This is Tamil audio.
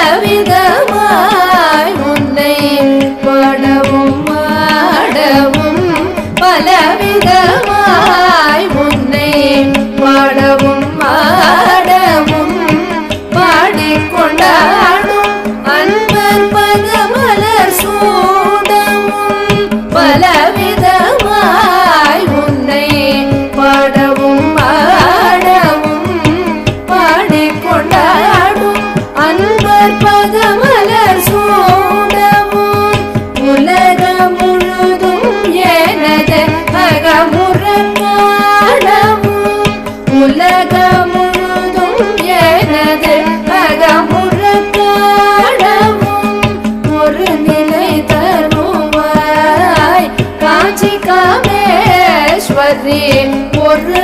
பலவிதமாய் உன்னை பாடவும் ஆடவும் பலவிதமாய் உன்னை பாடவும் ஆடவும் பாடிக்கொண்டாடும் அன்பர் பதமலர் சூடவும் பலவிதமாய் உன்னை பாடவும் ஆடவும் பாடிக்கொண்டாடும் அன்பர் பதமலர் சூடவும் உலகம் முழுதும் எனது அகமுறக்காடவும் உலகம் முழுதும் எனது அகமுறக்காடவும் ஒரு நிலை தருவாய் காஞ்சி காமேஸ்வரி ஒரு